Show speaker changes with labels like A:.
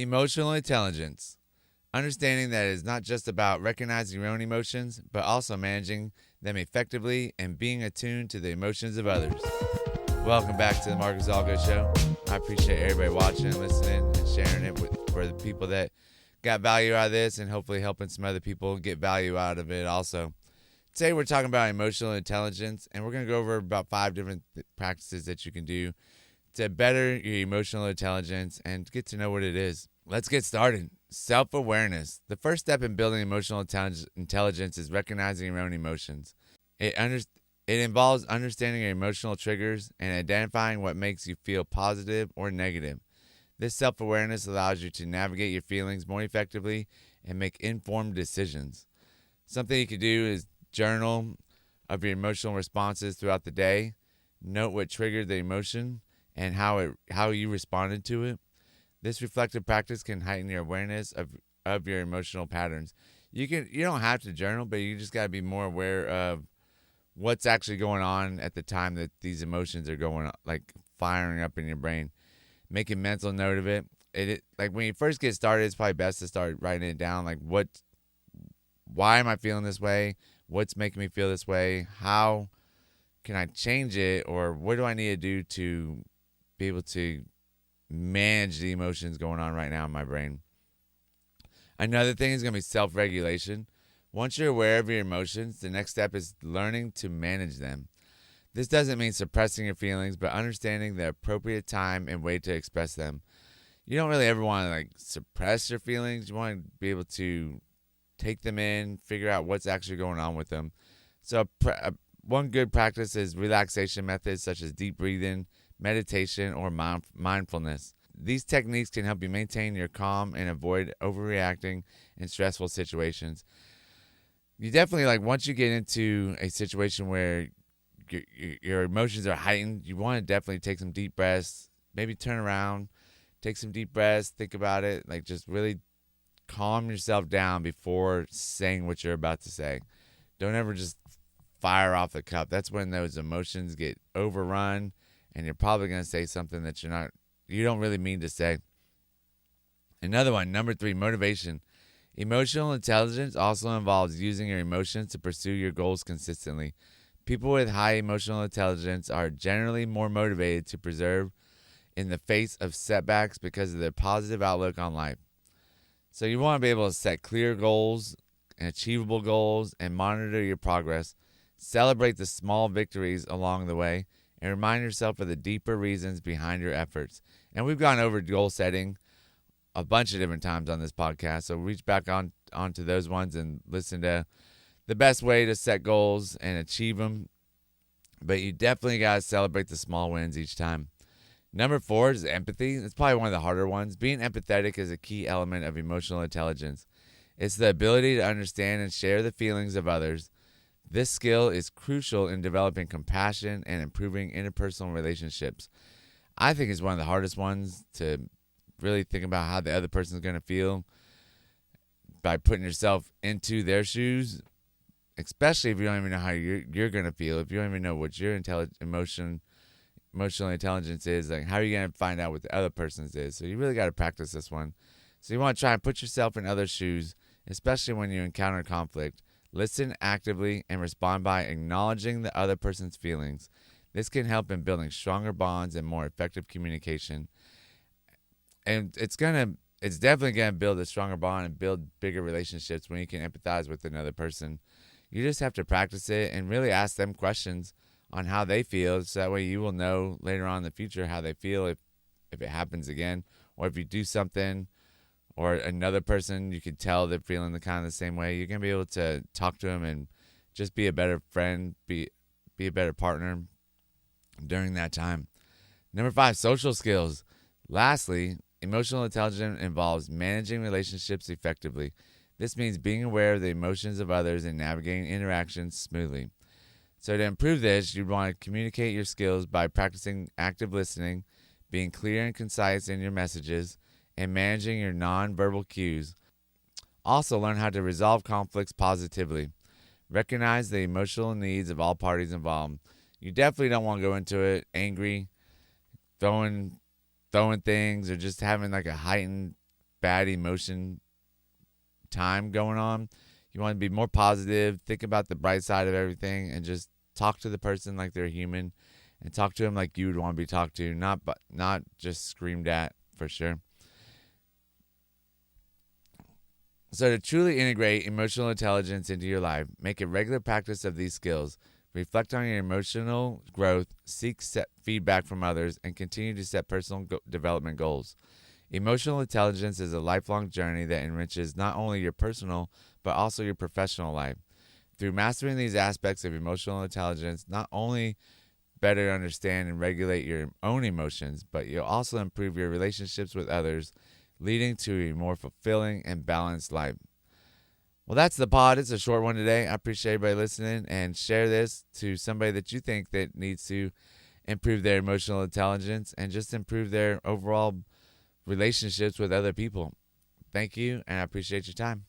A: Emotional intelligence. Understanding that it is not just about recognizing your own emotions, but also managing them effectively and being attuned to the emotions of others. Welcome back to the Marcus Algo Show. I appreciate everybody watching and listening and sharing it for the people that got value out of this and hopefully helping some other people get value out of it also. Today we're talking about emotional intelligence, and we're going to go over about 5 different practices that you can do to better your emotional intelligence and get to know what it is. Let's get started. Self-awareness. The first step in building emotional intelligence is recognizing your own emotions. It involves understanding your emotional triggers and identifying what makes you feel positive or negative. This self-awareness allows you to navigate your feelings more effectively and make informed decisions. Something you could do is journal of your emotional responses throughout the day. Note what triggered the emotion and how you responded to it. This reflective practice can heighten your awareness of your emotional patterns. You don't have to journal, but you just got to be more aware of what's actually going on at the time that these emotions are going on, like firing up in your brain. Make a mental note of it. Like when you first get started, it's probably best to start writing it down. Like why am I feeling this way? What's making me feel this way? How can I change it? Or what do I need to do to be able to manage the emotions going on right now in my brain? Another thing is going to be self-regulation. Once you're aware of your emotions, the next step is learning to manage them. This doesn't mean suppressing your feelings, but understanding the appropriate time and way to express them. You don't really ever want to suppress your feelings. You want to be able to take them in, figure out what's actually going on with them. So one good practice is relaxation methods such as deep breathing, meditation, or mindfulness. These techniques can help you maintain your calm and avoid overreacting in stressful situations. You definitely, once you get into a situation where your emotions are heightened, you want to definitely take some deep breaths, maybe turn around, take some deep breaths, think about it, just really calm yourself down before saying what you're about to say. Don't ever just fire off the cuff. That's when those emotions get overrun and you're probably going to say something that you don't really mean to say. Another one, number 3, motivation. Emotional intelligence also involves using your emotions to pursue your goals consistently. People with high emotional intelligence are generally more motivated to persevere in the face of setbacks because of their positive outlook on life. So you want to be able to set clear goals and achievable goals and monitor your progress. Celebrate the small victories along the way and remind yourself of the deeper reasons behind your efforts. And we've gone over goal setting a bunch of different times on this podcast, so reach back onto those ones and listen to the best way to set goals and achieve them. But you definitely got to celebrate the small wins each time. Number 4 is empathy. It's probably one of the harder ones. Being empathetic is a key element of emotional intelligence. It's the ability to understand and share the feelings of others. This skill is crucial in developing compassion and improving interpersonal relationships. I think it's one of the hardest ones to really think about how the other person is going to feel by putting yourself into their shoes, especially if you don't even know how you're going to feel. If you don't even know what your emotional intelligence is, how are you going to find out what the other person's is? So you really got to practice this one. So you want to try and put yourself in other shoes, especially when you encounter conflict. Listen actively and respond by acknowledging the other person's feelings. This can help in building stronger bonds and more effective communication. And it's definitely going to build a stronger bond and build bigger relationships when you can empathize with another person. You just have to practice it and really ask them questions on how they feel, so that way you will know later on in the future how they feel if it happens again, or if you do something, or another person, you can tell they're feeling the same way. You're going to be able to talk to them and just be a better friend, be a better partner during that time. Number 5, social skills. Lastly, emotional intelligence involves managing relationships effectively. This means being aware of the emotions of others and navigating interactions smoothly. So to improve this, you'd want to communicate your skills by practicing active listening, being clear and concise in your messages, and managing your non-verbal cues. Also, learn how to resolve conflicts positively. Recognize the emotional needs of all parties involved. You definitely don't want to go into it angry, throwing things, or just having a heightened bad emotion time going on. You want to be more positive, think about the bright side of everything, and just talk to the person like they're human, and talk to them like you would want to be talked to, not just screamed at, for sure. So to truly integrate emotional intelligence into your life, make a regular practice of these skills. Reflect on your emotional growth, seek feedback from others, and continue to set personal development goals. Emotional intelligence is a lifelong journey that enriches not only your personal, but also your professional life. Through mastering these aspects of emotional intelligence, not only better understand and regulate your own emotions, but you'll also improve your relationships with others, leading to a more fulfilling and balanced life. Well, that's the pod. It's a short one today. I appreciate everybody listening, and share this to somebody that you think that needs to improve their emotional intelligence and just improve their overall relationships with other people. Thank you, and I appreciate your time.